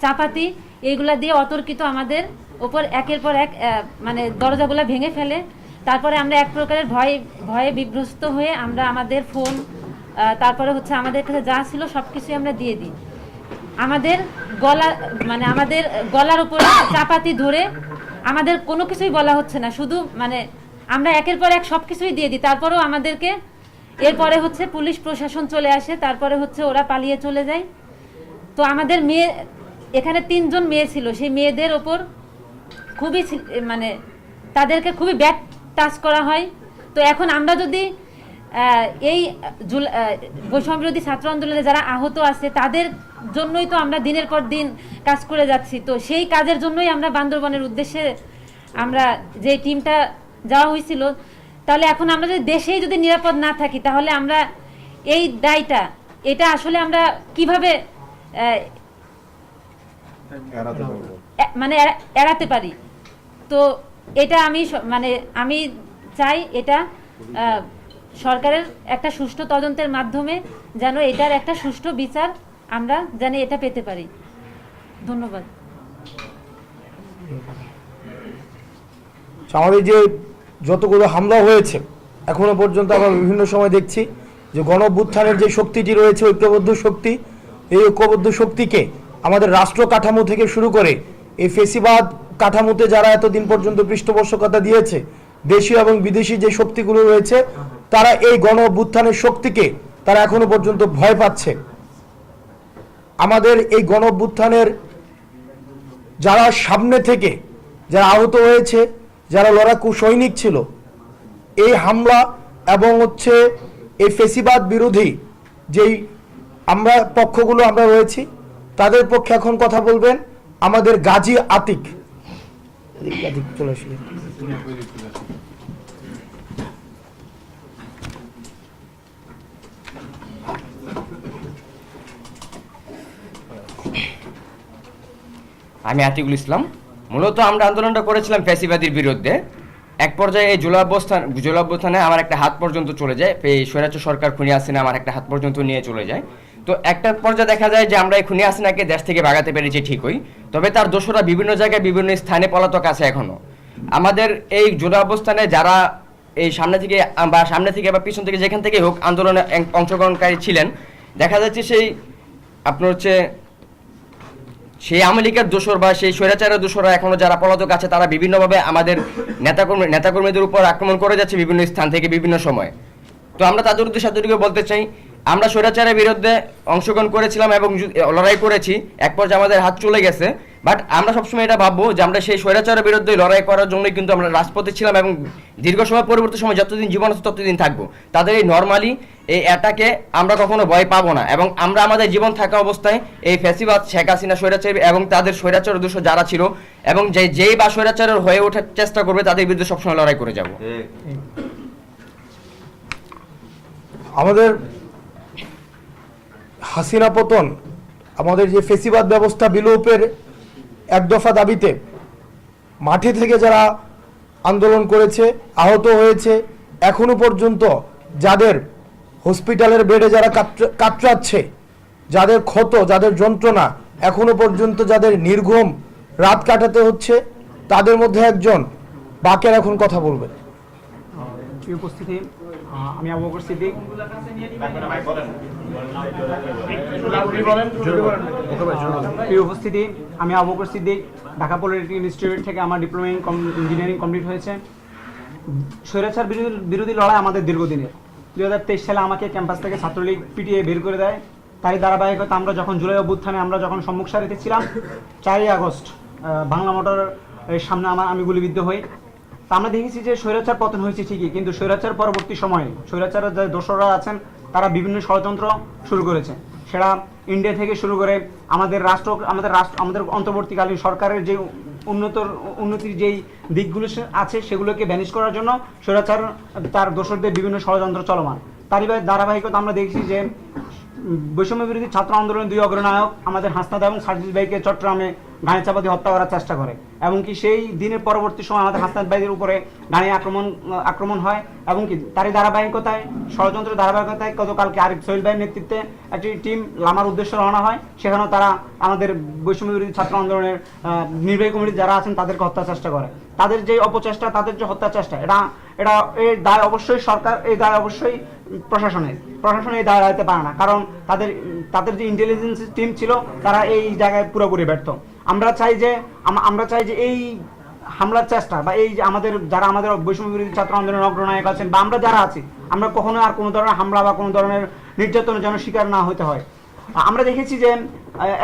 চাপাতি এইগুলা দিয়ে অতর্কিত আমাদের উপর একের পর এক মানে দরজাগুলা ভেঙে ফেলে। তারপরে আমরা এক প্রকারের ভয়ে বিভ্রস্ত হয়ে আমরা আমাদের ফোন তারপরে হচ্ছে আমাদের কাছে যা ছিল সব কিছুই আমরা দিয়ে দিই। আমাদের আমাদের গলার উপরে চাপাতি ধরে আমাদের কোনো কিছুই বলা হচ্ছে না, শুধু মানে আমরা একের পর এক সব কিছুই দিয়ে দিই। তারপরেও আমাদেরকে এরপরে হচ্ছে পুলিশ প্রশাসন চলে আসে, তারপরে হচ্ছে ওরা পালিয়ে চলে যায়। তো আমাদের মেয়ে এখানে 3 জন মেয়ে ছিল, সেই মেয়েদের ওপর খুবই মানে তাদেরকে খুবই ব্যাড টাচ করা হয়। তো এখন আমরা যদি এই বৈষম্য বিরোধী ছাত্র আন্দোলনে যারা আহত আছে তাদের জন্যই তো আমরা দিনের পর দিন কাজ করে যাচ্ছি। তো সেই কাজের জন্যই আমরা বান্দরবনের উদ্দেশ্যে আমরা যে টিমটা যাওয়া হয়েছিল, তাহলে এখন আমরা যদি দেশেই যদি নিরাপদ না থাকি তাহলে আমরা এই দায়টা এটা আসলে আমরা কিভাবে মানে এড়াতে পারি। তো এটা আমি চাই এটা সরকারের একটা সুষ্ঠু তদন্তের মাধ্যমে যেন এটার একটা সুষ্ঠু বিচার আমরা যেন এটা পেতে পারি। ধন্যবাদ। আমাদের যে যতগুলো হামলা হয়েছে এখনো পর্যন্ত আমরা বিভিন্ন সময় দেখছি যে গণ-অভ্যুত্থানের যে শক্তিটি রয়েছে, ঐক্যবদ্ধ শক্তি, এই ঐক্যবদ্ধ শক্তিকে আমাদের রাষ্ট্র কাঠামো থেকে শুরু করে এই ফেসিবাদ কাঠামোতে যারা এতদিন পর্যন্ত পৃষ্ঠপোষকতা দিয়েছে, দেশীয় এবং বিদেশি যে শক্তিগুলো রয়েছে, তারা এই গণ-অভ্যুত্থানের শক্তিকে তারা এখনো পর্যন্ত ভয় পাচ্ছে। আমাদের এই গণ-অভ্যুত্থানের যারা সামনে থেকে যারা আহত হয়েছে, যারা লড়াকু সৈনিক ছিল, এই হামলা এবং হচ্ছে এই ফেসিবাদ বিরোধী যেই আমরা পক্ষগুলো আমরা রয়েছি, তাদের পক্ষে এখন কথা বলবেন আমাদের গাজী আতিক। চলে আসলে আমি আতিকুল ইসলাম। মূলত আমরা আন্দোলনটা করেছিলাম ফ্যাসিবাদীর বিরুদ্ধে। এক পর্যায়ে এই জুলাই অভ্যুত্থানে আমার একটা হাত পর্যন্ত চলে যায়, এই স্বৈরাচার সরকার খুনি হাসিনা আমার একটা হাত পর্যন্ত নিয়ে চলে যায়। তো একটা পর্যায়ে দেখা যায় যে আমরা এই খুনি হাসিনাকে দেশ থেকে ভাগাতে পেরেছি ঠিকই, তবে তার দোষরা বিভিন্ন জায়গায় বিভিন্ন স্থানে পলাতক আছে এখনো। আমাদের এই জুলাই অবস্থানে যারা এই সামনে থেকে বা পিছন থেকে যেখান থেকে হোক আন্দোলনে অংশগ্রহণকারী ছিলেন, দেখা যাচ্ছে সেই আওয়ামী লীগের দোসর বা সেই স্বৈরাচারের দোসররা এখনো যারা পলাতক আছে, তারা বিভিন্নভাবে আমাদের নেতাকর্মীদের উপর আক্রমণ করে যাচ্ছে বিভিন্ন স্থান থেকে বিভিন্ন সময়। তো আমরা তাদের উদ্দেশ্যে এতটুকু বলতে চাই, আমরা স্বৈরাচারের বিরুদ্ধে অংশগ্রহণ করেছিলাম এবং লড়াই করেছি, এক পর্যায়ে আমাদের হাত চলে গেছে। বাট আমরা সবসময় এটা ভাববো যে আমরা সেই স্বৈরাচারের বিরুদ্ধে লড়াই করার জন্যই কিন্তু আমরা রাজপথে ছিলাম এবং দীর্ঘ সময় পরবর্তী সময় যতদিন জীবন আছে ততদিন থাকবো। তাদের এই নর্মালি এই অ্যাটাকে আমরা কখনো ভয় পাবো না এবং আমরা আমাদের জীবন থাকা অবস্থায় এই ফ্যাসিবাদ শেখ হাসিনা স্বৈরাচার এবং তাদের স্বৈরাচার উদ্দেশ্য যারা ছিল এবং যেই বা স্বৈরাচারের হয়ে ওঠার চেষ্টা করবে তাদের বিরুদ্ধে সবসময় লড়াই করে যাব। আমাদের হাসিনা পতন, আমাদের যে ফেসিবাদ ব্যবস্থা বিলোপের এক দফা দাবিতে মাঠে থেকে যারা আন্দোলন করেছে, আহত হয়েছে, এখনো পর্যন্ত যাদের হসপিটালের বেডে যারা কাতরাচ্ছে, যাদের ক্ষত, যাদের যন্ত্রণা, এখনো পর্যন্ত যাদের নির্ঘুম রাত কাটাতে হচ্ছে, তাদের মধ্যে একজন বাকের এখন কথা বলবেন। উপস্থিতি আমি আবু বকর সিদ্দিক। উপস্থিতি আমি আবু বকর সিদ্দিক, ঢাকা পলিটেকনিক ইনস্টিটিউট থেকে আমার ডিপ্লোমা ইন ইঞ্জিনিয়ারিং কমপ্লিট হয়েছে। স্বৈরাচার বিরোধী লড়াই আমাদের দীর্ঘদিনের। 2023 সালে আমাকে ক্যাম্পাস থেকে ছাত্রলীগ পিটিয়ে বের করে দেয়। তারই ধারাবাহিকতা আমরা যখন জুলাই অভ্যুত্থানে আমরা যখন সম্মুখ সারিতে ছিলাম, 4ই আগস্ট বাংলা মোটরের সামনে আমি গুলিবিদ্ধ হই। তা আমরা দেখেছি যে স্বৈরাচার পতন হয়েছে ঠিকই, কিন্তু স্বৈরাচার পরবর্তী সময়ে স্বৈরাচারের যে দোসররা আছেন তারা বিভিন্ন ষড়যন্ত্র শুরু করেছে। সেটা ইন্ডিয়া থেকে শুরু করে আমাদের অন্তর্বর্তীকালীন সরকারের যে উন্নতির যেই দিকগুলো আছে সেগুলোকে ভ্যানিশ করার জন্য স্বৈরাচার তার দোসরদের বিভিন্ন ষড়যন্ত্র চলমান। তারই ধারাবাহিকতা আমরা দেখছি যে বৈষম্য বিরোধী ছাত্র আন্দোলনের 2 অগ্রনায়ক আমাদের হাসনাত এবং সার্জিস ভাইকে চট্টগ্রামে গাড়ি চাপা দিয়ে হত্যা করার চেষ্টা করে, এবং কি সেই দিনের পরবর্তী সময় আমাদের হাসনাত ভাইদের উপরে গাড়ি আক্রমণ হয়, এবং কি তারই ধারাবাহিকতায় ষড়যন্ত্রের ধারাবাহিকতায় গতকালকে আরিফ সোহেল ভাইয়ের নেতৃত্বে একটি টিম লামার উদ্দেশ্যে রওনা হয়। সেখানেও তারা আমাদের বৈষম্য বিরোধী ছাত্র আন্দোলনের নির্বাহী কমিটি যারা আছেন তাদেরকে হত্যার চেষ্টা করে। তাদের যে অপচেষ্টা, তাদের যে হত্যার চেষ্টা, এটা এই দায় অবশ্যই সরকার, এই দায় অবশ্যই প্রশাসন এই দায় রাখতে পারে না, কারণ তাদের যে ইন্টেলিজেন্স টিম ছিল তারা এই জায়গায় পুরোপুরি ব্যর্থ। আমরা চাই যে এই হামলার চেষ্টা বা এই যে আমাদের বৈষম্য বিরোধী ছাত্র আন্দোলনের অগ্রনায়ক আছেন বা আমরা যারা আছি, আমরা কখনো আর কোনো ধরনের হামলা বা কোনো ধরনের নির্যাতনের যেন শিকার না হতে হয়। আমরা দেখেছি যে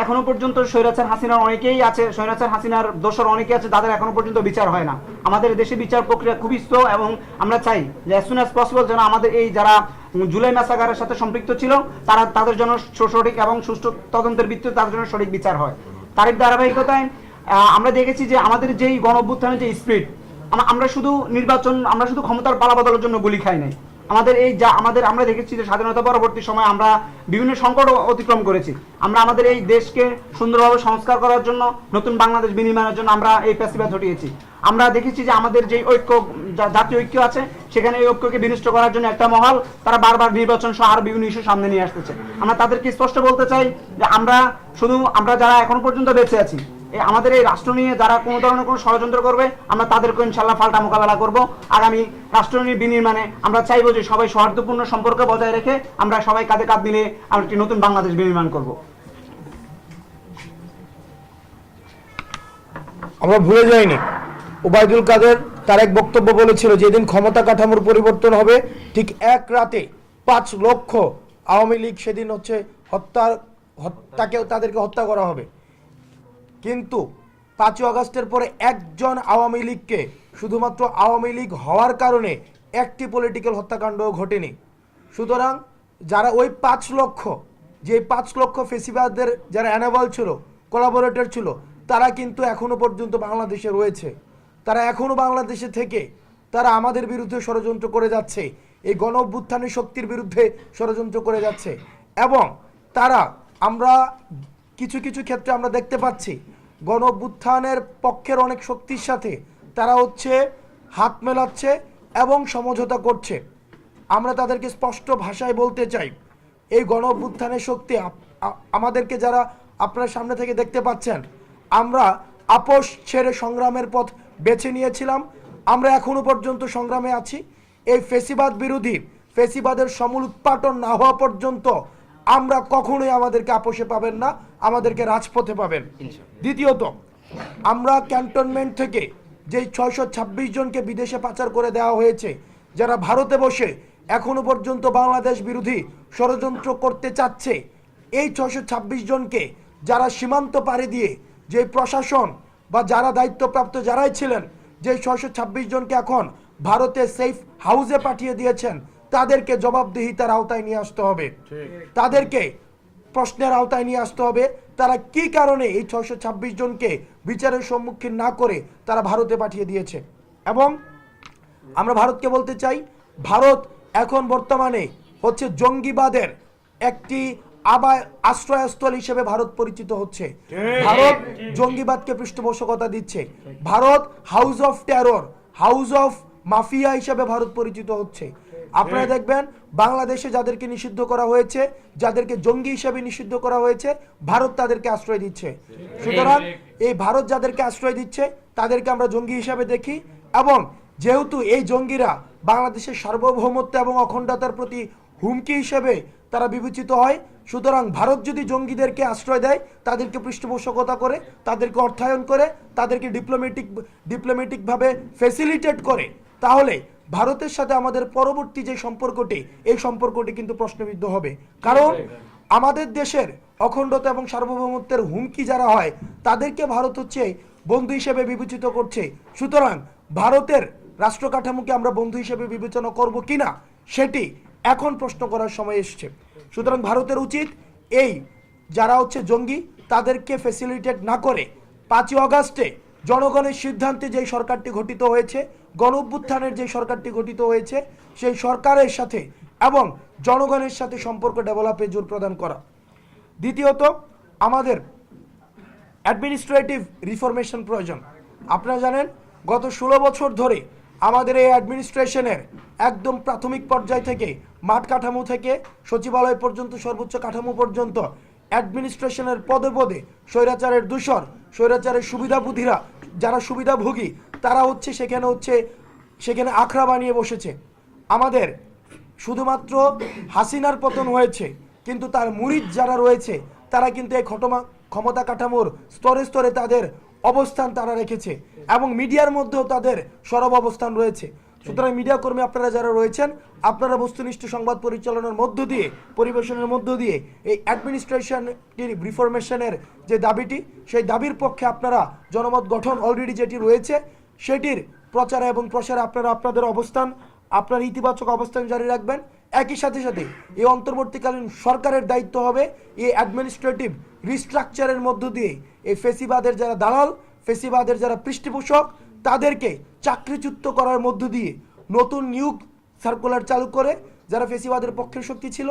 এখনো পর্যন্ত স্বৈরাচার হাসিনার অনেকেই আছে, স্বৈরাচার হাসিনার দোষর অনেকেই আছে, তাদের এখনো পর্যন্ত বিচার হয় না। আমাদের দেশে বিচার প্রক্রিয়া খুবই স্লো, এবং আমরা চাই যে as soon as possible যেন আমাদের এই যারা জুলাই ম্যাসাকারের সাথে সম্পৃক্ত ছিল তাদের জন্য সঠিক এবং সুষ্ঠু তদন্তের ভিত্তিতে তাদের জন্য সঠিক বিচার হয়। তার ধারাবাহিকতায় আমরা দেখেছি যে আমাদের যেই গণ-অভ্যুত্থানের যে স্পিড, আমরা শুধু ক্ষমতার পালাবদলের জন্য গুলি খাই নাই। আমরা দেখেছি যে স্বাধীনতা পরবর্তী সময় আমরা বিভিন্ন সংকট অতিক্রম করেছি। আমরা আমাদের এই দেশকে সুন্দরভাবে সংস্কার করার জন্য, নতুন বাংলাদেশ বিনির্মাণের জন্য আমরা এই ফেস্টিভ্যাল ঘটিয়েছি। আমরা দেখেছি যে আমাদের যে জাতীয় ঐক্য আছে, সেখানে এই ঐক্যকে বিনষ্ট করার জন্য একটা মহল তারা বারবার নির্বাচন সহ আরো বিভিন্ন ইস্যু সামনে নিয়ে আসতেছে। আমরা তাদেরকে স্পষ্ট বলতে চাই যে আমরা যারা এখন পর্যন্ত বেঁচে আছি, আমাদের এই রাষ্ট্র নিয়ে যারা কোনো ধরনের কোনো ষড়যন্ত্র করবে, আমরা তাদেরকে ইনশাল্লাহ পাল্টা মোকাবেলা করব। আগামী রাষ্ট্র বিনির্মাণে আমরা চাইবো যে সবাই সৌহার্দ্যপূর্ণ সম্পর্ক বজায় রেখে আমরা সবাই কাঁধে কাঁধ মিলে আমরা একটি নতুন বাংলাদেশ বিনির্মাণ করব। আমরা ভুলে যাইনি, ওবায়দুল কাদের তার এক বক্তব্য বলেছিল, যেদিন ক্ষমতা কাঠামোর পরিবর্তন হবে ঠিক এক রাতে 5 লক্ষ আওয়ামী লীগ সেদিন তাদেরকে হত্যা করা হবে। কিন্তু 5 আগস্টের পরে একজন আওয়ামী লীগকে শুধুমাত্র আওয়ামী লীগ হওয়ার কারণে একটি পলিটিক্যাল হত্যাকাণ্ডও ঘটেনি। সুতরাং যারা ওই 5 লক্ষ ফেসিবাদের যারা অ্যানাবল ছিল, কোলাবোরেটর ছিল, তারা কিন্তু এখনো পর্যন্ত বাংলাদেশে রয়েছে। তারা এখনো বাংলাদেশে থেকে তারা আমাদের বিরুদ্ধে ষড়যন্ত্র করে যাচ্ছে, এই গণ-অভ্যুত্থানের শক্তির বিরুদ্ধে ষড়যন্ত্র করে যাচ্ছে। এবং আমরা কিছু ক্ষেত্রে আমরা দেখতে পাচ্ছি গণ-অভ্যুত্থানের পক্ষের অনেক শক্তির সাথে তারা হাত মেলাচ্ছে এবং সমঝোতা করছে। আমরা তাদেরকে স্পষ্ট ভাষায় বলতে চাই, এই গণ-অভ্যুত্থানের শক্তি আমাদেরকে যারা আপনার সামনে থেকে দেখতে পাচ্ছেন, আমরা আপোষ ছেড়ে সংগ্রামের পথ বেছে নিয়েছিলাম। আমরা এখনো পর্যন্ত সংগ্রামে আছি। এই ফেসিবাদের সমূল উৎপাটন না হওয়া পর্যন্ত আমরা কখনোই আমাদেরকে আপোষে পাবেন না, আমাদেরকে রাজপথে পাবেন। দ্বিতীয়ত, আমরা ক্যান্টনমেন্ট থেকে যেই 626 জনকে বিদেশে পাচার করে দেওয়া হয়েছে, যারা ভারতে বসে এখনো পর্যন্ত বাংলাদেশ বিরোধী ষড়যন্ত্র করতে চাচ্ছে, এই 626 জনকে যারা সীমান্ত পাড়ি দিয়ে যে প্রশাসন বা যারা দায়িত্বপ্রাপ্ত যারাই ছিলেন, যে 626 জনকে এখন ভারতে সেফ হাউসে পাঠিয়ে দিয়েছেন, তাদেরকে জবাবদিহিতার আওতায় নিয়ে আসতে হবে, তাদেরকে প্রশ্নের আওতায় নিয়ে আসতে হবে। তারা কি কারণে এই 626 জনকে বিচারের সম্মুখীন না করে তারা ভারতে পাঠিয়ে দিয়েছে। এবং আমরা ভারতকে বলতে চাই, ভারত এখন বর্তমানে জঙ্গিবাদের একটি আশ্রয়স্থল হিসেবে ভারত পরিচিত হচ্ছে। ভারত জঙ্গিবাদকে পৃষ্ঠপোষকতা দিচ্ছে। Bharat house of terror, house of mafia হিসেবে ভারত পরিচিত হচ্ছে। আপনারা দেখবেন বাংলাদেশে যাদেরকে নিষিদ্ধ করা হয়েছে, যাদেরকে জঙ্গি হিসেবে নিষিদ্ধ করা হয়েছে, ভারত তাদেরকে আশ্রয় দিচ্ছে। সুতরাং এই ভারত যাদেরকে আশ্রয় দিচ্ছে তাদেরকে আমরা জঙ্গি হিসাবে দেখি। এবং যেহেতু এই জঙ্গিরা বাংলাদেশের সার্বভৌমত্ব এবং অখণ্ডতার প্রতি হুমকি হিসেবে তারা বিবেচিত হয়, সুতরাং ভারত যদি জঙ্গিদেরকে আশ্রয় দেয়, তাদেরকে পৃষ্ঠপোষকতা করে, তাদেরকে অর্থায়ন করে, তাদেরকে ডিপ্লোম্যাটিকভাবে ফ্যাসিলিটেট করে, তাহলে ভারতের সাথে আমাদের পরবর্তী যে সম্পর্কটি, এই সম্পর্কটি কিন্তু প্রশ্নবিদ্ধ হবে। কারণ আমাদের দেশের অখণ্ডতা এবং সার্বভৌমত্বের হুমকি যারা হয়, তাদেরকে ভারত বন্ধু হিসেবে বিবেচিত করছে। সুতরাং ভারতের রাষ্ট্র কাঠামোকে আমরা বন্ধু হিসেবে বিবেচনা করব কিনা, সেটি এখন প্রশ্ন করার সময় এসছে। সুতরাং ভারতের উচিত এই যারা জঙ্গি, তাদেরকে ফ্যাসিলিটেট না করে 5 আগস্টে জনগণের সিদ্ধান্তে যেই সরকারটি গঠিত হয়েছে, গণ-অভ্যুত্থানের যে সরকারটি গঠিত হয়েছে, সেই সরকারের সাথে এবং জনগণের সাথে সম্পর্ক ডেভেলপে জোর প্রদান করা। দ্বিতীয়ত, আমাদের অ্যাডমিনিস্ট্রেটিভ রিফরমেশন প্রয়োজন। আপনারা জানেন গত 16 বছর ধরে আমাদের এই অ্যাডমিনিস্ট্রেশনের একদম প্রাথমিক পর্যায় থেকে মাঠ কাঠামো থেকে সচিবালয় পর্যন্ত সর্বোচ্চ কাঠামো পর্যন্ত অ্যাডমিনিস্ট্রেশনের পদে পদে স্বৈরাচারের দূষর, স্বৈরাচারের সুবিধাভোগীরা যারা সুবিধাভোগী তারা সেখানে আখড়া বানিয়ে বসেছে। আমাদের শুধুমাত্র হাসিনার পতন হয়েছে, কিন্তু তার মুরিদ যারা রয়েছে তারা কিন্তু এই ক্ষমতা কাঠামোর স্তরে স্তরে তাদের অবস্থান তারা রেখেছে এবং মিডিয়ার মধ্যেও তাদের সরব অবস্থান রয়েছে। সুতরাং মিডিয়া কর্মী আপনারা যারা রয়েছেন, আপনারা বস্তুনিষ্ঠ সংবাদ পরিচালনার মধ্য দিয়ে, পরিবেশনের মধ্য দিয়ে এই অ্যাডমিনিস্ট্রেশন রিফরমেশনের যে দাবিটি, সেই দাবির পক্ষে আপনারা জনমত গঠন অলরেডি যেটি রয়েছে সেটির প্রচারে এবং প্রসারে আপনারা আপনাদের অবস্থান, আপনার ইতিবাচক অবস্থান জারি রাখবেন। একই সাথে সাথে এই অন্তর্বর্তীকালীন সরকারের দায়িত্ব হবে এই অ্যাডমিনিস্ট্রেটিভ রিস্ট্রাকচারের মধ্য দিয়ে এই ফেসিবাদের যারা দালাল, ফেসিবাদের যারা পৃষ্ঠপোষক তাদেরকে চাকরিচ্যুত করার মধ্য দিয়ে নতুন নিয়োগ সার্কুলার চালু করে যারা ফেসিবাদের পক্ষের শক্তি ছিল,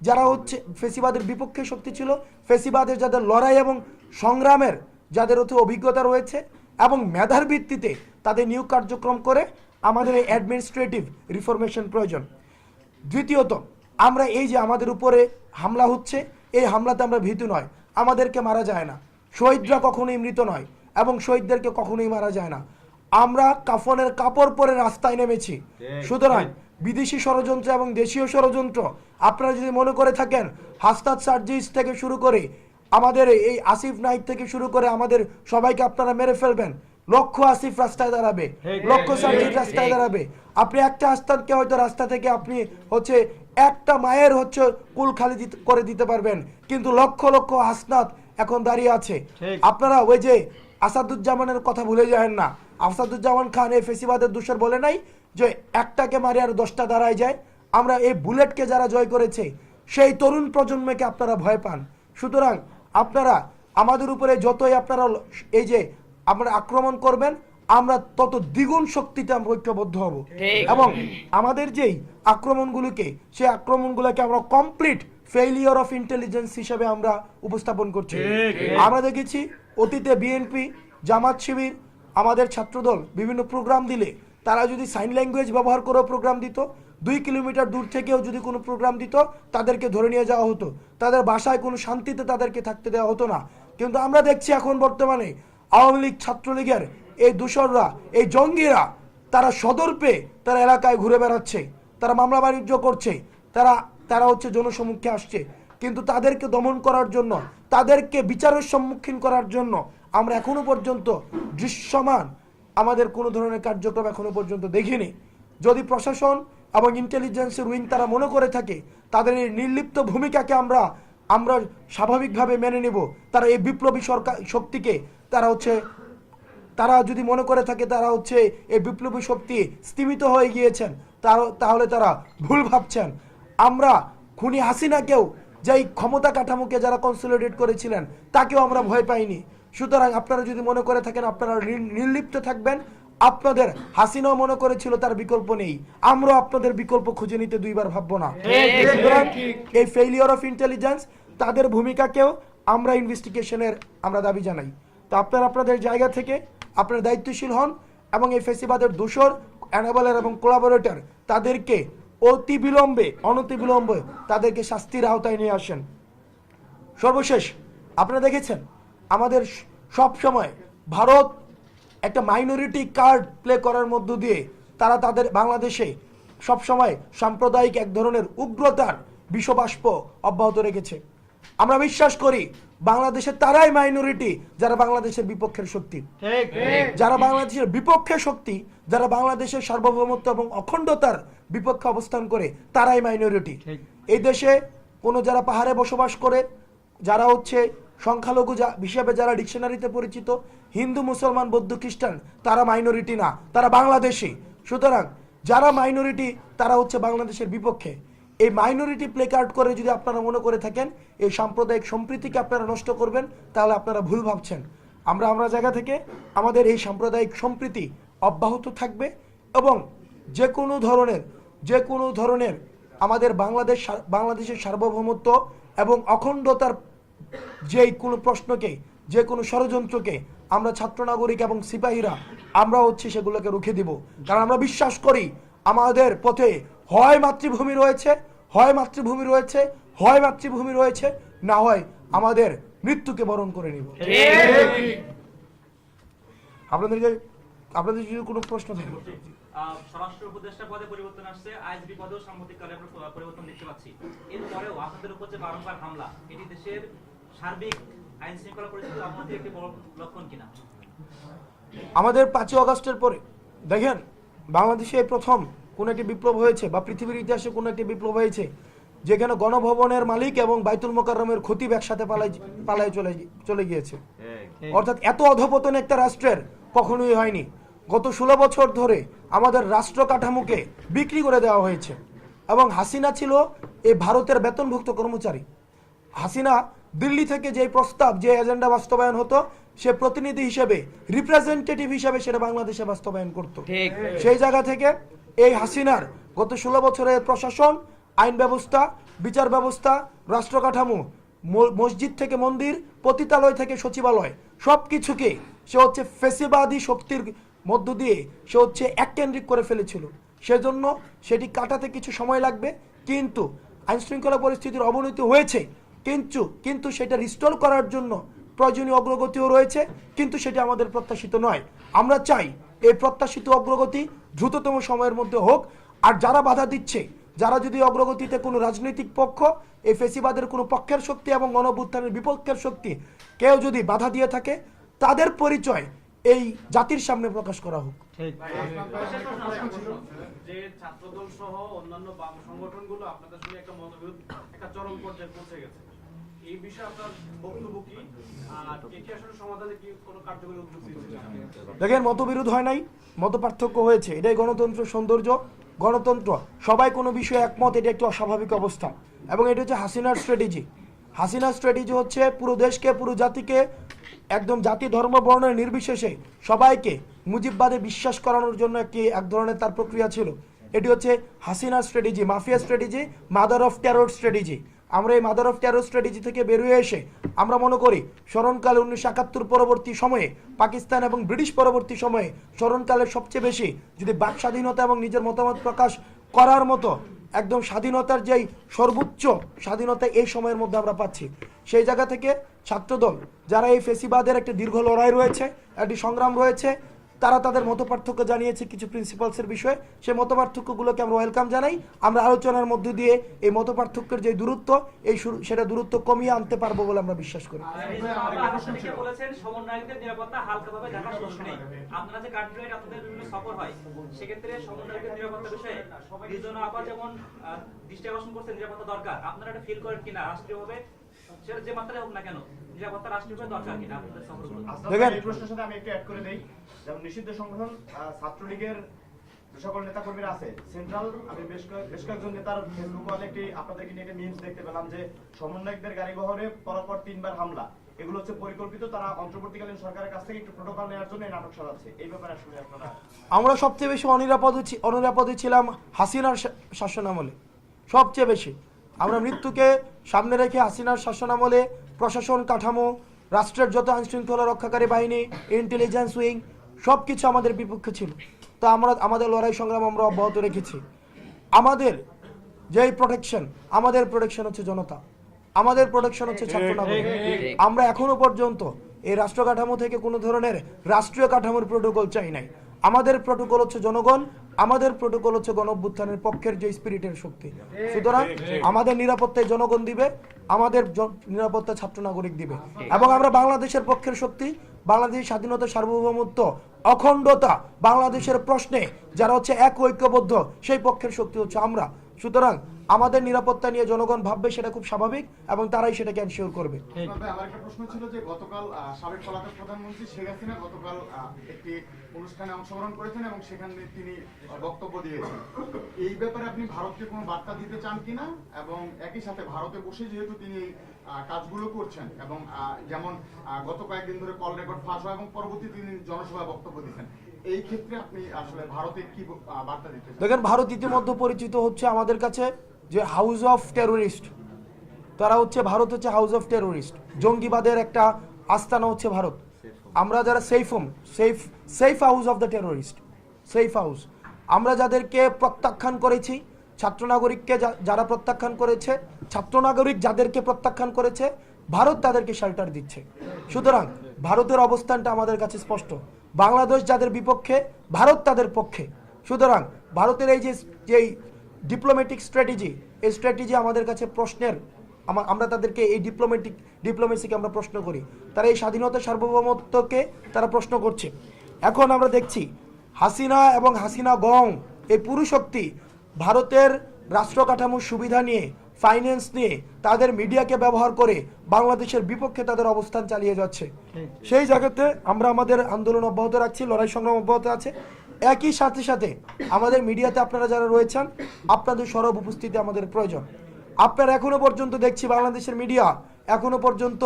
যারা ফেসিবাদের বিপক্ষে শক্তি ছিল, ফেসিবাদের যাদের লড়াই এবং সংগ্রামের যাদের অভিজ্ঞতা রয়েছে এবং মেধার ভিত্তিতে তাদের নিয়োগ কার্যক্রম করে আমাদের এই অ্যাডমিনিস্ট্রেটিভ রিফরমেশন প্রয়োজন। দ্বিতীয়ত, আমরা এই যে আমাদের উপরে হামলা হচ্ছে, এই হামলাতে আমরা ভীতু নয়, আমাদেরকে মারা যায় না, শহীদরা কখনোই মৃত নয় এবং শহীদদেরকে কখনোই মারা যায় না। আমরা কাফনের কাপড় পরে রাস্তায় নেমেছি। সুতরাং বিদেশি ষড়যন্ত্র এবং দেশীয় ষড়যন্ত্র আপনারা যদি মনে করে থাকেন হাসনাত সার্জিস থেকে শুরু করে আমাদের এই আসিফ নাইক থেকে শুরু করে আমাদের সবাইকে আপনারা মেরে ফেলবেন, লক্ষ আসিফ রাস্তায় দাঁড়াবে, লক্ষ সার্জিস রাস্তায় দাঁড়াবে। আপনি একটা হাসনাতকে হয়তো রাস্তা থেকে আপনি একটা মায়ের কুল খালি করে দিতে পারবেন, কিন্তু লক্ষ লক্ষ হাসনাত এখন দাঁড়িয়ে আছে। আপনারা ওই যে আসাদুজ্জামানের কথা ভুলে যাবেন না। আসাদুজ্জামান খান এই ফেসিবাদের দূষর বলে নাই যে একটাকে মারে আর 10টা দাঁড়ায় যায়। আমরা এই বুলেটকে যারা জয় করেছে সেই তরুণ প্রজন্মকে আপনারা ভয় পান। সুতরাং আপনারা আমাদের উপরে যতই আপনারা এই যে আমরা আক্রমণ করবেন, আমরা তত দ্বিগুণ শক্তিতে আমরা ঐক্যবদ্ধ হব এবং আমাদের যেই আক্রমণগুলোকে সেই আক্রমণগুলোকে আমরা কমপ্লিট ফেইলিওর অফ ইন্টেলিজেন্স হিসেবে আমরা উপস্থাপন করছি। আমরা দেখেছি অতীতে বিএনপি, জামাত শিবির, আমাদের ছাত্রদল বিভিন্ন প্রোগ্রাম দিলে তারা যদি সাইন ল্যাঙ্গুয়েজ ব্যবহার করে প্রোগ্রাম দিত, 2 কিলোমিটার দূর থেকেও যদি কোনো প্রোগ্রাম দিত তাদেরকে ধরে নিয়ে যাওয়া হতো, তাদের বাসায় কোনো শান্তিতে তাদেরকে থাকতে দেওয়া হতো না। কিন্তু আমরা দেখছি এখন বর্তমানে আওয়ামী লীগ, ছাত্রলীগের এই দূষররা, এই জঙ্গিরা তারা সদর পেয়ে তারা এলাকায় ঘুরে বেড়াচ্ছে, তারা মামলা বাণিজ্য করছে, তারা জনসম্মুখে আসছে। কিন্তু তাদেরকে দমন করার জন্য, তাদেরকে বিচারের সম্মুখীন করার জন্য আমরা এখনো পর্যন্ত দৃশ্যমান আমাদের কোনো ধরনের কার্যক্রম এখনো পর্যন্ত দেখিনি। যদি প্রশাসন এবং ইন্টেলিজেন্সের উইং তারা মনে করে থাকে তাদের এই নির্লিপ্ত ভূমিকাকে আমরা স্বাভাবিকভাবে মেনে নেব, তারা এই বিপ্লবী সরকার শক্তিকে তারা যদি মনে করে থাকে তারা এই বিপ্লবী শক্তি স্তিমিত হয়ে গিয়েছেন, তাহলে তারা ভুল ভাবছেন। আমরা খুনি হাসিনাকেও, যেই ক্ষমতা কাঠামোকে যারা কনসলিডেট করেছিলেন, তাকেও আমরা ভয় পাইনি। সুতরাং আপনারা যদি মনে করে থাকেন আপনারা নির্লিপ্ত থাকবেন, আপনাদের হাসিনাও মনে করেছিল তার বিকল্প নেই, আমরা আপনাদের বিকল্প খুঁজে নিতে দুইবার ভাববো না। সুতরাং এই ফেইলিওর অফ ইন্টেলিজেন্স তাদের ভূমিকাকেও আমরা ইনভেস্টিগেশনের আমরা দাবি জানাই। তো আপনারা আপনাদের জায়গা থেকে আপনারা দায়িত্বশীল হন এবং এই ফেসিবাদের দোষর, অ্যানাবলার এবং কোলাবোরেটর তাদেরকে অনতিবিলম্বে তাদেরকে শাস্তির আওতায় নিয়ে আসেন। সর্বশেষ আপনারা দেখেছেন আমাদের সব সময় ভারত একটা মাইনরিটি কার্ড প্লে করার মধ্য দিয়ে তারা তাদের বাংলাদেশে সবসময় সাম্প্রদায়িক এক ধরনের উগ্রতার বিষবাষ্প অব্যাহত রেখেছে। আমরা বিশ্বাস করি বাংলাদেশে তারাই মাইনরিটি যারা বাংলাদেশের বিপক্ষের শক্তি, যারা বাংলাদেশের বিপক্ষে শক্তি, যারা বাংলাদেশের সার্বভৌমত্ব এবং অখণ্ডতার বিপক্ষে অবস্থান করে, তারাই মাইনরিটি। এই দেশে কোনো যারা পাহাড়ে বসবাস করে, যারা সংখ্যালঘু হিসেবে যারা ডিকশনারিতে পরিচিত, হিন্দু, মুসলমান, বৌদ্ধ, খ্রিস্টান, তারা মাইনরিটি না, তারা বাংলাদেশি। সুতরাং যারা মাইনরিটি তারা বাংলাদেশের বিপক্ষে। এই মাইনরিটি প্লে কার্ড করে যদি আপনারা মনে করে থাকেন এই সাম্প্রদায়িক সম্প্রীতিকে আপনারা নষ্ট করবেন, তাহলে আপনারা ভুল ভাবছেন। আমরা জায়গা থেকে আমাদের এই সাম্প্রদায়িক সম্প্রীতি অব্যাহত থাকবে এবং যে কোনো ধরনের আমাদের বাংলাদেশের সার্বভৌমত্ব এবং অখণ্ডতার যে কোনো প্রশ্নকে, যে কোনো ষড়যন্ত্রকে আমরা ছাত্র নাগরিক এবং সিপাহীরা আমরা হচ্ছে সেগুলোকে রুখে দিব। কারণ আমরা বিশ্বাস করি আমাদের পথে হয় মাতৃভূমি রয়েছে, হয় মাতৃভূমি রয়েছে, হয় মাতৃভূমি রয়েছে, না হয় আমাদের মৃত্যুকে বরণ করে নিব। আপনাদের যদি কোনো প্রশ্ন থাকে। স্বরাষ্ট্র উপদেষ্টা পদে পরিবর্তন আসছে, আইজিপি পদেও সাম্প্রতিককালে আমরা পরিবর্তন দেখতে পাচ্ছি। এরপরেও আপনাদের উপর যে বারংবার হামলা, এটি দেশের সার্বিক আইন শৃঙ্খলা পরিস্থিতির অবনতির একটি বড় লক্ষণ কিনা? আমাদের 5ই আগস্টের পরে দেখেন, বাংলাদেশে প্রথম কোন একটি বিপ্লব হয়েছে বা পৃথিবীর ইতিহাসে কোন একটি বিপ্লব হয়েছে যেখানে গণভবনের মালিক এবং বাইতুল মোকাররমের খতিব একসাথে পালায় চলে গিয়েছে। অর্থাৎ এত অধপতন একটা রাষ্ট্রের কখনোই হয়নি। গত 16 বছর ধরে আমাদের রাষ্ট্র কাঠামোকে বিক্রি করে দেওয়া হয়েছে এবং হাসিনা ছিল এই ভারতের বেতনভুক্ত কর্মচারী। হাসিনা দিল্লি থেকে যে প্রস্তাব, যে এজেন্ডা বাস্তবায়ন হতো, সে প্রতিনিধি হিসেবে, রিপ্রেজেন্টেটিভ হিসেবে সেটা বাংলাদেশে বাস্তবায়ন করত। সেই জায়গা থেকে এই হাসিনার গত 16 বছরের প্রশাসন, আইন ব্যবস্থা, বিচার ব্যবস্থা, রাষ্ট্র কাঠামো, মসজিদ থেকে মন্দির, পতিতালয় থেকে সচিবালয়, সব কিছুকে সে হচ্ছে ফেসিবাদী শক্তির মধ্য দিয়ে সে হচ্ছে এককেন্দ্রিক করে ফেলেছিল। সেজন্য সেটি কাটাতে কিছু সময় লাগবে, কিন্তু আইন শৃঙ্খলা পরিস্থিতির অবনতি হয়েছে, কিন্তু সেটা রিস্টোর করার জন্য প্রয়োজনীয় অগ্রগতিও রয়েছে, কিন্তু সেটা আমাদের প্রত্যাশিত নয়। আমরা চাই এই প্রত্যাশিত অগ্রগতি দ্রুততম সময়ের মধ্যে হোক। আর যারা বাধা দিচ্ছে, যারা যদি অগ্রগতিতে কোনো রাজনৈতিক পক্ষ, এই ফেসিবাদের কোনো পক্ষের শক্তি এবং গণঅভ্যুত্থানের বিপক্ষের শক্তি কেউ যদি বাধা দিয়ে থাকে, তাদের পরিচয় এই জাতির সামনে প্রকাশ করা হোক। যে ছাত্রদল সহ অন্যান্য বাম সংগঠনগুলো আপনাদের সঙ্গে একটা মতবিরোধ, একটা চরম পর্যায়ে পৌঁছে গেছে, এই বিষয়ে আপনার বক্তব্য কি? আর এটি আসলে সমাধানে কি কোনো কার্যকরী উদ্যোগ নিচ্ছে? দেখেন, মতবিরোধ হয় নাই, মত পার্থক্য হয়েছে। এটাই গণতন্ত্র সৌন্দর্য। গণতন্ত্র, সবাই কোনো বিষয়ে একমত, এটা একটি অস্বাভাবিক অবস্থা। এবং এটা হচ্ছে হাসিনার স্ট্র্যাটেজি। হাসিনার স্ট্র্যাটেজি হচ্ছে পুরো দেশকে, পুরো জাতিকে, একদম জাতি ধর্ম বর্ণের নির্বিশেষে সবাইকে মুজিববাদে বিশ্বাস করানোর জন্য এক ধরনের তার প্রক্রিয়া ছিল। এটি হচ্ছে হাসিনার strategy, mafia strategy, mother of terror strategy. আমরা এই মাদার অফ টেরর স্ট্র্যাটেজি থেকে বেরিয়ে এসে আমরা মনে করি স্মরণকালে 1971 পরবর্তী সময়ে, পাকিস্তান এবং ব্রিটিশ পরবর্তী সময়ে স্মরণকালের সবচেয়ে বেশি যদি বাক স্বাধীনতা এবং নিজের মতামত প্রকাশ করার মতো একদম স্বাধীনতার যেই সর্বোচ্চ স্বাধীনতা এই সময়ের মধ্যে আমরা পাচ্ছি। সেই জায়গা থেকে ছাত্রদল, যারা এই ফেসিবাদের একটা দীর্ঘ লড়াই রয়েছে, একটি সংগ্রাম রয়েছে, তারা তাদের মতপার্থক্য জানিয়েছে কিছু প্রিন্সিপালসের বিষয়ে। সেই মতপার্থক্যগুলোকে আমরা ওয়েলকাম জানাই। আমরা আলোচনার মধ্য দিয়ে এই মতপার্থক্যের যে দূরত্ব, সেটা দূরত্ব কমিয়ে আনতে পারবো বলে আমরা বিশ্বাস করি। বলেছেন সমন্বয়কদের নিরাপত্তা হালকাভাবে দেখার সুযোগ নেই। আপনারা যে কান্ট্রিতে আপনাদের বিভিন্ন সফর হয়, সেক্ষেত্রে সমন্বয়কদের নিরাপত্তা বিষয়ে রিজওয়ানা আপা যেমন দৃষ্টি আকর্ষণ করছেন, নিরাপত্তা দরকার। আপনারা এটা ফিল করেন কিনা? রাষ্ট্রীয়ভাবে সেটা যে মাত্রায় হোক না কেন, নিরাপত্তা রাষ্ট্রীয়ভাবে দরকার কিনা আপনাদের সফরগুলো? দেখেন, এই প্রশ্নের সাথে আমি একটু অ্যাড করে দেই। যেমন নিষিদ্ধ সংগঠন ছাত্রলীগের যে সকল নেতাকর্মীরা আছে, সেন্ট্রাল, আমি বেশ কয়েকজন নেতার ফেসবুক ওয়ালে একটি আপনাদেরকে নিয়ে একটা মিমস দেখতে পেলাম যে সমন্বয়কদের গাড়ি বহরে পরপর 3বার হামলা। এগুলো হচ্ছে পরিকল্পিত। তারা অন্তর্বর্তীকালীন সরকারের কাছ থেকে একটু প্রোটোকল নেওয়ার জন্য এই নাটক সাজাচ্ছে। এই ব্যাপারে আসলে আপনারা? আমরা সবচেয়ে বেশি অনিরাপদে ছিলাম হাসিনার শাসনামলে, সবচেয়ে বেশি। আমরা মৃত্যুকে সামনে রেখে হাসিনার শাসনামলে প্রশাসন কাঠামো, রাষ্ট্রের যত আইনশৃঙ্খলা রক্ষাকারী বাহিনী, ইন্টেলিজেন্স উইং, সব কিছু আমাদের বিপক্ষে ছিল। তো আমরা আমাদের লড়াই সংগ্রাম আমরা অব্যাহত রেখেছি। আমাদের যেই প্রোটেকশন, আমাদের প্রোটেকশন হচ্ছে জনতা, আমাদের প্রোটেকশন হচ্ছে ছাত্র নাগরিক। আমরা এখনো পর্যন্ত এই রাষ্ট্র কাঠামো থেকে কোনো ধরনের রাষ্ট্রীয় কাঠামোর প্রোটোকল চাই নাই। আমাদের প্রোটোকল হচ্ছে জনগণ, আমাদের প্রোটোকল হচ্ছে গণঅভ্যুত্থানের পক্ষের যে স্পিরিটের শক্তি। সুতরাং আমাদের নিরাপত্তায় জনগণ দিবে, আমাদের নিরাপত্তা ছাত্র নাগরিক দিবে। এবং আমরা বাংলাদেশের পক্ষের শক্তি, বাংলাদেশের স্বাধীনতা, সার্বভৌমত্ব, অখণ্ডতা, বাংলাদেশের প্রশ্নে যারা হচ্ছে এক ঐক্যবদ্ধ, সেই পক্ষের শক্তি হচ্ছে আমরা। সুতরাং আমাদের নিরাপত্তা নিয়ে জনগণ ভাববে, সেটা খুব স্বাভাবিক, এবং তারাই সেটাকে এনশিওর করবে। আমার একটা প্রশ্ন ছিল যে গতকাল সাবেক পলাতক প্রধানমন্ত্রী শেখ হাসিনা গতকাল একটি অনুষ্ঠানে অংশগ্রহণ করেছেন এবং সেখানে তিনি বক্তব্য দিয়েছেন। এই ব্যাপারে আপনি ভারতকে কোনো বার্তা দিতে চান কিনা? এবং একই সাথে ভারতে বসে যেহেতু তিনি কাজগুলো করছেন, এবং যেমন গত কয়েকদিন ধরে কল রেকর্ড ফাঁস হয় এবং পরবর্তী তিনি জনসভায় বক্তব্য দিচ্ছেন, এই ক্ষেত্রে আপনি আসলে ভারতে কি বার্তা দিতে চান? দেখেন, ভারত ইতিমধ্যে পরিচিত হচ্ছে আমাদের কাছে যে হাউস অফ টেরোরিস্ট, তারা হচ্ছে ভারত হচ্ছে হাউস অফ টেরোরিস্ট, জঙ্গিবাদের একটা আস্তানা হচ্ছে ভারত। আমরা যারা safe house of the terrorist, safe house, আমরা যাদেরকে প্রত্যাখ্যান করেছি, ছাত্র নাগরিককে যারা প্রত্যাখ্যান করেছে, ছাত্র নাগরিক যাদেরকে প্রত্যাখ্যান করেছে, ভারত তাদেরকে শেল্টার দিচ্ছে। সুতরাং ভারতের অবস্থানটা আমাদের কাছে স্পষ্ট, বাংলাদেশ যাদের বিপক্ষে, ভারত তাদের পক্ষে। সুতরাং ভারতের এই যে ডিপ্লোম্যাটিক স্ট্র্যাটেজি, এই স্ট্র্যাটেজি আমাদের কাছে প্রশ্নের, আমরা তাদেরকে এই ডিপ্লোমেসিকে আমরা প্রশ্ন করি, তারা এই স্বাধীনতা সার্বভৌমত্বকে তারা প্রশ্ন করছে। এখন আমরা দেখছি হাসিনা এবং হাসিনা গং এই পুরো শক্তি ভারতের রাষ্ট্র কাঠামোর সুবিধা নিয়ে, ফাইন্যান্স নিয়ে, তাদের মিডিয়াকে ব্যবহার করে বাংলাদেশের বিপক্ষে তাদের অবস্থান চালিয়ে যাচ্ছে। সেই জায়গাতে আমরা আমাদের আন্দোলন অব্যাহত রাখছি, লড়াই সংগ্রাম অব্যাহত আছে। একই সাথে সাথে আমাদের মিডিয়াতে আপনারা যারা রয়েছেন, আপনাদের সরব উপস্থিতি আমাদের প্রয়োজন। আপনারা এখনো পর্যন্ত দেখছি বাংলাদেশের মিডিয়া এখনো পর্যন্ত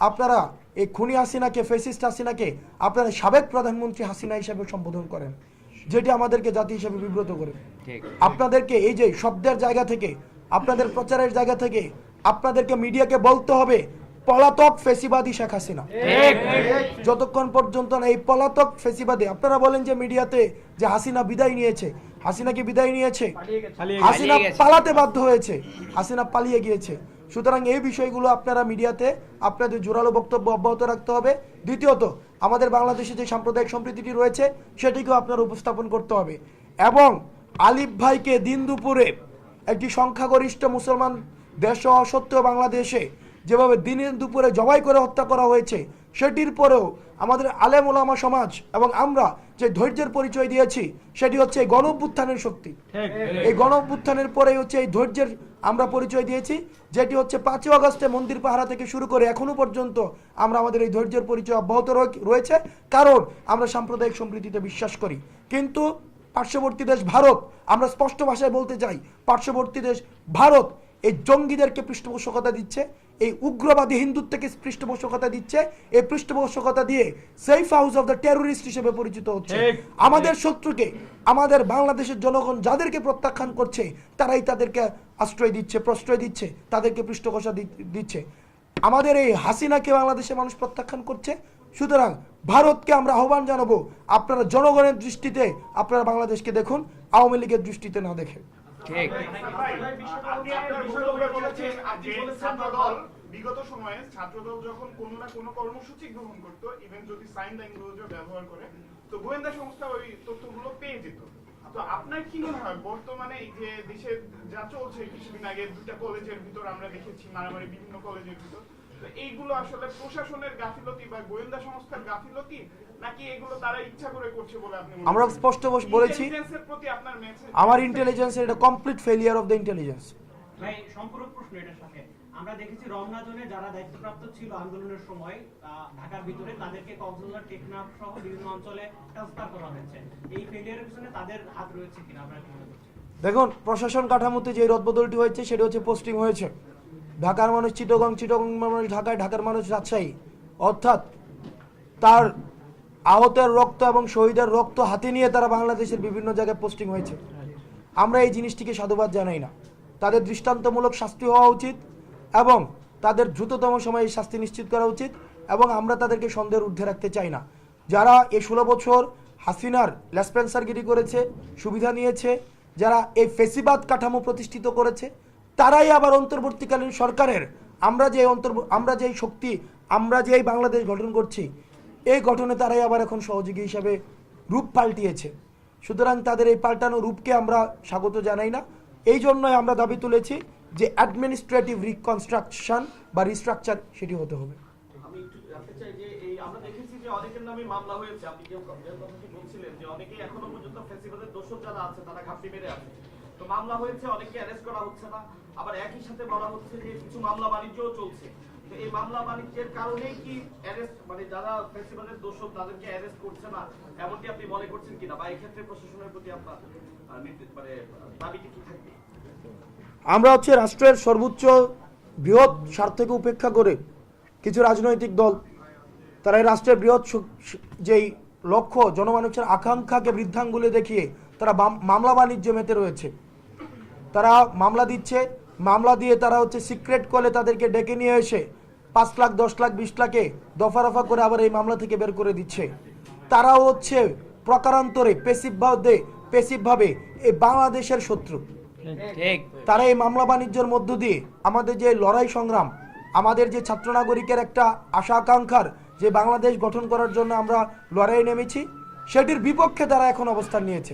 আপনারা এই খুনি হাসিনাকে, ফ্যাসিস্ট হাসিনাকে আপনারা সাবেক প্রধানমন্ত্রী হাসিনা হিসেবে সম্বোধন করেন, যেটি আমাদেরকে জাতি হিসেবে বিব্রত করে। আপনাদেরকে এই যে শব্দের জায়গা থেকে, আপনাদের প্রচারের জায়গা থেকে আপনাদেরকে মিডিয়াকে বলতে হবে পলাতক ফেসিবাদী শেখ হাসিনা। যতক্ষণ পর্যন্ত না এই পলাতক ফেসিবাদী, আপনারা বলেন যে মিডিয়াতে যে হাসিনা বিদায় নিয়েছে, হাসিনা কি বিদায় নিয়েছে? হাসিনা পালাতে বাধ্য হয়েছে, হাসিনা পালিয়ে গিয়েছে। সুতরাং এই বিষয়গুলো আপনারা মিডিয়াতে আপনাদের জোরালো বক্তব্য অব্যাহত রাখতে হবে। দ্বিতীয়ত, আমাদের বাংলাদেশে যে সাম্প্রদায়িক সম্প্রীতিটি রয়েছে সেটিকেও আপনারা উপস্থাপন করতে হবে। এবং আলিফ ভাইকে দিন দুপুরে একটি সংখ্যাগরিষ্ঠ মুসলমান দেশ সত্ত্বেও বাংলাদেশে যেভাবে দিনের দুপুরে জবাই করে হত্যা করা হয়েছে, সেটির পরেও আমাদের আলেম ওলামা সমাজ এবং আমরা যে ধৈর্যের পরিচয় দিয়েছি, সেটি হচ্ছে এই গণঅভ্যুত্থানের শক্তি। এই গণঅভ্যুত্থানের পরেই হচ্ছে এই ধৈর্যের আমরা পরিচয় দিয়েছি, যেটি হচ্ছে 5ই আগস্টে মন্দির পাহারা থেকে শুরু করে এখনো পর্যন্ত আমরা আমাদের এই ধৈর্যের পরিচয় অব্যাহত রয়েছে, কারণ আমরা সাম্প্রদায়িক সম্প্রীতিতে বিশ্বাস করি। কিন্তু পার্শ্ববর্তী দেশ ভারত, আমরা স্পষ্ট ভাষায় বলতে চাই, পার্শ্ববর্তী দেশ ভারত এই জঙ্গিদেরকে পৃষ্ঠপোষকতা দিচ্ছে, এই উগ্রবাদী হিন্দুত্বকে পৃষ্ঠপোষকতা দিচ্ছে, এই পৃষ্ঠপোষকতা দিয়ে safe house of the terrorist হিসেবে পরিচিত হচ্ছে। আমাদের শত্রুকে, আমাদের বাংলাদেশের জনগণ যাদেরকে প্রত্যাখ্যান করছে, তারাই তাদেরকে আশ্রয় দিচ্ছে, প্রশ্রয় দিচ্ছে, তাদেরকে পৃষ্ঠপোষকতা দিচ্ছে। আমাদের এই হাসিনাকে বাংলাদেশের মানুষ প্রত্যাখ্যান করছে। সুতরাং ভারতকে আমরা আহ্বান জানাবো, আপনারা জনগণের দৃষ্টিতে আপনারা বাংলাদেশকে দেখুন, আওয়ামী লীগের দৃষ্টিতে না দেখে। ঠিক। বিগত সময়ে ছাত্রদল যখন কোনো না কোনো কর্মসূচি গ্রহণ করতো, ইভেন যদি সাইন ল্যাঙ্গুয়েজও ব্যবহার করে, তো গোয়েন্দা সংস্থা ওই তথ্যগুলো পেয়ে যেত। তো আপনার কি মনে হয় বর্তমানে এই যে দেশে যা চলছে, কিছুদিন আগে 2টা কলেজের ভিতর আমরা দেখেছি মারামারি, বিভিন্ন কলেজের ভিতর, তো এইগুলো আসলে প্রশাসনের গাফিলতি বা গোয়েন্দা সংস্থার গাফিলতি, নাকি এগুলো তারা ইচ্ছা করে করছে বলে আপনি? আমরা স্পষ্ট বলেছি, আমার ইন্টেলিজেন্সের এটা complete failure of the intelligence. ভাই সম্পূর্ণ প্রশ্ন এটার সাথে, আমরা দেখেছি রমনা জোনে যারা দায়িত্বপ্রাপ্ত ছিল আন্দোলনের সময় ঢাকার ভিতরে, তাদেরকে কক্সবাজার, টেকনাফ সহ বিভিন্ন অঞ্চলে ট্রান্সফার করা হয়েছে। এই ফেলিয়ারের পিছনে তাদের হাত রয়েছে কিনা আপনারা কি মনে করছেন? দেখুন, প্রশাসন কাঠামোতে যে রদবদলটি হয়েছে সেটা হচ্ছে পোস্টিং হয়েছে। ঢাকার মানুষ চিটাগং, চিটাগং মানুষ ঢাকায়, ঢাকার মানুষ রাজশাহী, অর্থাৎ তার আহতের রক্ত এবং শহীদের রক্ত হাতে নিয়ে তারা বাংলাদেশের বিভিন্ন জায়গায় পোস্টিং হয়েছে। আমরা এই জিনিসটিকে সাধুবাদ জানাই না। তাদের দৃষ্টান্তমূলক শাস্তি হওয়া উচিত এবং তাদের দ্রুততম সময়ে শাস্তি নিশ্চিত করা উচিত, এবং আমরা তাদেরকে সন্দেহের ঊর্ধ্বে রাখতে চাই না। যারা এই 16 বছর হাসিনার লেসপেন্সারগিরি করেছে, সুবিধা নিয়েছে, যারা এই ফেসিবাদ কাঠামো প্রতিষ্ঠিত করেছে, তারাই আবার অন্তর্বর্তীকালীন সরকারের আমরা যে শক্তি, আমরা যে এই বাংলাদেশ গঠন করছি, এই গঠনে তারাই আবার এখন সহযোগী হিসাবে রূপ পাল্টিয়েছে। সুতরাং তাদের এই পাল্টানো রূপকে আমরা স্বাগত জানাই না। এই জন্যই আমরা দাবি তুলেছি যে অ্যাডমিনিস্ট্রেটিভ রিকনস্ট্রাকশন বা রিস্ট্রাকচার সেটি হতে হবে। আমি একটু জানতে চাই যে এই আমরা দেখেছি যে অনেকের নামে মামলা হয়েছে, আপনি যে কথাটি বলছিলেন যে অনেকেই এখনো পর্যন্ত ফেসিবাদের দোষর যারা আছে তারা ঘাপটি মেরে আছে, তো মামলা হয়েছে, অনেকে অ্যারেস্ট করা হচ্ছে না, আবার একই সাথে বলা হচ্ছে যে কিছু মামলা বাণিজ্যও চলছে। তো এই মামলা বাণিজ্যের কারণে কি অ্যারেস্ট, মানে যারা ফেসিবাদের দোষর তাদেরকে অ্যারেস্ট করছে না, এমনটি আপনি মনে করছেন কিনা, বা এই ক্ষেত্রে প্রশাসনের প্রতি আপনার মানে দাবিটি কি থাকবে? আমরা হচ্ছে রাষ্ট্রের সর্বোচ্চ বৃহৎ স্বার্থকে উপেক্ষা করে কিছু রাজনৈতিক দল, তারা এই রাষ্ট্রের বৃহৎ যেই লক্ষ্য, জনমানুষের আকাঙ্ক্ষাকে বৃদ্ধাঙ্গুলে দেখিয়ে তারা মামলা বাণিজ্য মেতে রয়েছে। তারা মামলা দিচ্ছে, মামলা দিয়ে তারা হচ্ছে সিক্রেট কলে তাদেরকে ডেকে নিয়ে এসে 5 লাখ 10 লাখ 20 লাখে দফা রফা করে আবার এই মামলা থেকে বের করে দিচ্ছে। তারাও হচ্ছে প্রকারান্তরে পেসিভভাবে এই বাংলাদেশের শত্রু। ঠিক। তারা এই মামলা বাণিজ্যের মধ্য দিয়ে আমাদের যে লড়াই সংগ্রাম, আমাদের যে ছাত্র নাগরিকের একটা আশা আকাঙ্ক্ষার যে বাংলাদেশ গঠন করার জন্য আমরা লড়াই নেমেছি, সেটির বিপক্ষে তারা এখন অবস্থান নিয়েছে।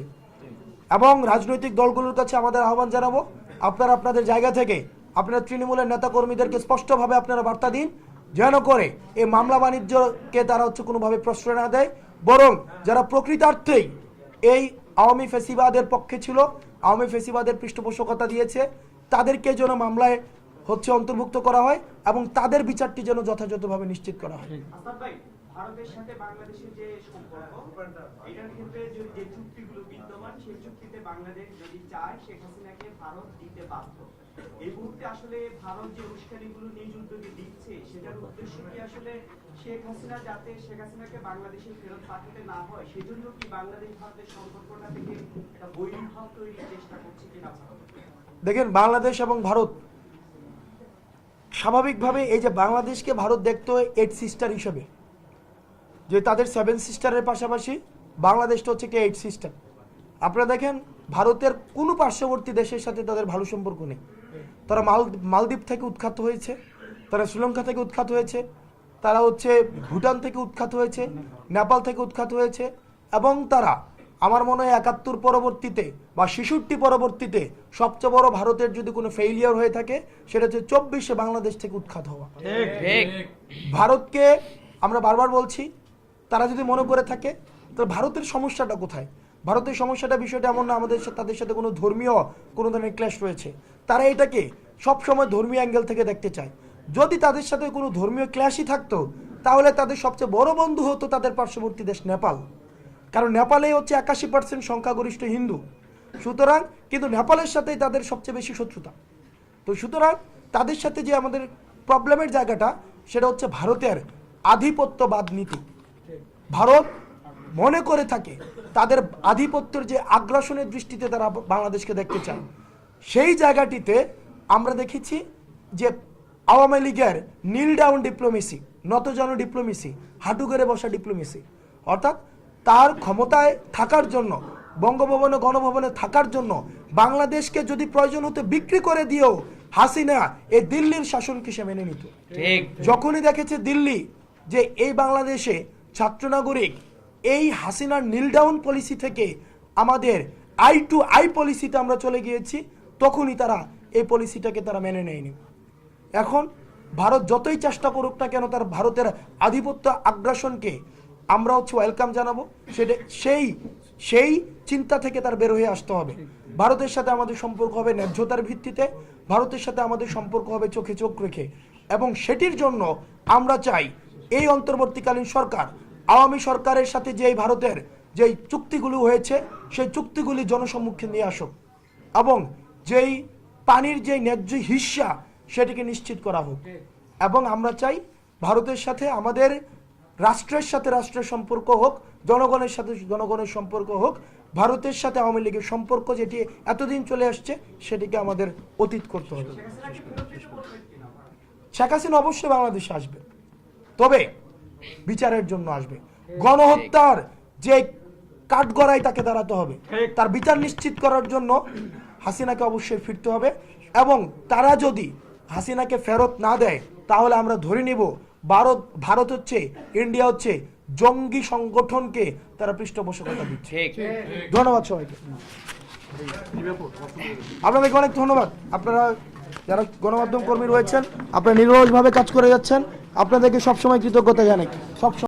এবং রাজনৈতিক দলগুলোর কাছে আমাদের আহ্বান জানাবো, আপনারা আপনাদের জায়গা থেকে আপনারা তৃণমূলের নেতাকর্মীদেরকে স্পষ্টভাবে আপনারা বার্তা দিন, যেন করে এই মামলা বাণিজ্যকে তারা হচ্ছে কোনোভাবে প্রশ্রয় না দেয়, বরং যারা প্রকৃতার্থেই এই আওয়ামী ফ্যাসিবাদের পক্ষে ছিল, আওয়ামী ফ্যাসিবাদের পৃষ্ঠপোষকতা দিয়েছে, তাদেরকে যেন মামলায় হচ্ছে অন্তর্ভুক্ত করা হয় এবং তাদের বিচারটি যেন যথাযথভাবে নিশ্চিত করা হয়। আসাদ ভাই, ভারতের সাথে বাংলাদেশের যে সম্পর্ক, এটার ক্ষেত্রে যদি যে চুক্তিগুলো বিদ্যমান, সেই চুক্তিতে বাংলাদেশ যদি চায় শেখ হাসিনাকে ভারত দিতে বাধ্য। এই মুহূর্তে আসলে ভারত যে উস্কানিগুলো নিজ উদ্যোগে দিচ্ছে, সেটার উদ্দেশ্য কি আসলে শেখ হাসিনাকে বাংলাদেশে ফেরত পাঠাতে না হয়, সেজন্য কি বাংলাদেশ ভারতের সম্পর্কটা থেকে একটা বৈরভাব তৈরির চেষ্টা করছে কিনা ভারত? দেখেন, বাংলাদেশ এবং ভারত স্বাভাবিকভাবে এই যে বাংলাদেশকে ভারত দেখতো 8 সিস্টার হিসেবে, যে তাদের 7 সিস্টারের পাশাপাশি বাংলাদেশটা হচ্ছে কি 8 সিস্টার। আপনারা দেখেন, ভারতের কোনো পার্শ্ববর্তী দেশের সাথে তাদের ভালো সম্পর্ক নেই। তারা মালদ্বীপ থেকে উৎখাত হয়েছে, তারা শ্রীলঙ্কা থেকে উৎখাত হয়েছে, তারা হচ্ছে ভুটান থেকে উৎখাত হয়েছে, নেপাল থেকে উৎখাত হয়েছে, এবং তারা আমার মনে হয় 71 পরবর্তীতে বা 66 পরবর্তীতে সবচেয়ে বড় ভারতের যদি কোনো ফেইলিয়ার হয়ে থাকে, সেটা হচ্ছে 24-এ বাংলাদেশ থেকে উৎখাত হওয়া। ভারতকে আমরা বারবার বলছি, তারা যদি মনে করে থাকে তাহলে ভারতের সমস্যাটা কোথায়? ভারতের সমস্যাটা বিষয়টা এমন না আমাদের তাদের সাথে কোনো ধর্মীয় কোনো ধরনের ক্ল্যাশ রয়েছে। তারা এটাকে সবসময় ধর্মীয় অ্যাঙ্গেল থেকে দেখতে চায়। যদি তাদের সাথে কোনো ধর্মীয় ক্ল্যাশই থাকতো, তাহলে তাদের সবচেয়ে বড় বন্ধু হতো তাদের পার্শ্ববর্তী দেশ নেপাল। কারণ নেপালে হচ্ছে 81% সংখ্যাগরিষ্ঠ হিন্দু। সুতরাং কিন্তু নেপালের সাথেই তাদের সবচেয়ে বেশি শত্রুতা। তো সুতরাং তাদের সাথে যে আমাদের প্রবলেমের জায়গাটা, সেটা হচ্ছে ভারতের আধিপত্যবাদ নীতি। ভারত মনে করে থাকে তাদের আধিপত্যের যে আগ্রাসনের দৃষ্টিতে তারা বাংলাদেশকে দেখতে চায়। সেই জায়গাটিতে আমরা দেখেছি যে আওয়ামী লীগের নীল ডাউন ডিপ্লোমেসি, নতজানু ডিপ্লোমেসি, হাঁটু গেড়ে বসা ডিপ্লোমেসি, অর্থাৎ তার ক্ষমতায় থাকার জন্য, বঙ্গভবনে গণভবনে থাকার জন্য বাংলাদেশকে যদি প্রয়োজন হতে বিক্রি করে দিয়েও হাসিনা এই দিল্লির শাসনকে সে মেনে নিত। যখনই দেখেছে দিল্লি যে এই বাংলাদেশে ছাত্র নাগরিক এই হাসিনার নীল ডাউন পলিসি থেকে আমাদের আই টু আই পলিসিতে আমরা চলে গিয়েছি, তখনই তারা এই পলিসিটাকে তারা মেনে নেয়নি। এখন ভারত যতই চেষ্টা করুক না কেন, তার ভারতের আধিপত্য আগ্রাসনকে আমরা হচ্ছে ওয়েলকাম জানাবো। সেই চিন্তা থেকে তার বের হয়ে আসতে হবে। ভারতের সাথে আমাদের সম্পর্ক হবে ন্যায্যতার ভিত্তিতে, ভারতের সাথে আমাদের সম্পর্ক হবে চোখে চোখ রেখে, এবং সেটির জন্য আমরা চাই এই অন্তর্বর্তীকালীন সরকার আওয়ামী সরকারের সাথে যেই ভারতের যেই চুক্তিগুলি হয়েছে, সেই চুক্তিগুলি জনসম্মুখে নিয়ে আসুক, এবং যেই পানির যে ন্যায্য হিস্সা সেটিকে নিশ্চিত করা হোক। এবং আমরা চাই ভারতের সাথে আমাদের রাষ্ট্রের সাথে রাষ্ট্রের সম্পর্ক হোক, জনগণের সাথে জনগণের সম্পর্ক হোক। ভারতের সাথে আওয়ামী লীগের সম্পর্ক যেটি এতদিন চলে আসছে, সেটিকে আমাদের অতীত করতে হবে। শেখ হাসিনা অবশ্যই বাংলাদেশে আসবে, তবে বিচারের জন্য আসবে। গণহত্যার যে কাঠগড়ায় তাকে দাঁড়াতে হবে, তার বিচার নিশ্চিত করার জন্য হাসিনাকে অবশ্যই ফিরতে হবে। এবং তারা যদি হাসিনাকে ফেরত না দেয়, তাহলে আমরা ধরে নিব ভারত হচ্ছে, ইন্ডিয়া হচ্ছে জঙ্গি সংগঠনকে তারা পৃষ্ঠপোষকতা দিচ্ছে। ধন্যবাদ সবাইকে, আপনাদেরকে অনেক ধন্যবাদ। আপনারা যারা গণমাধ্যম কর্মী রয়েছেন, আপনারা নিরলসভাবে কাজ করে যাচ্ছেন, আপনাদেরকে সবসময় কৃতজ্ঞতা জানাই। সবসময়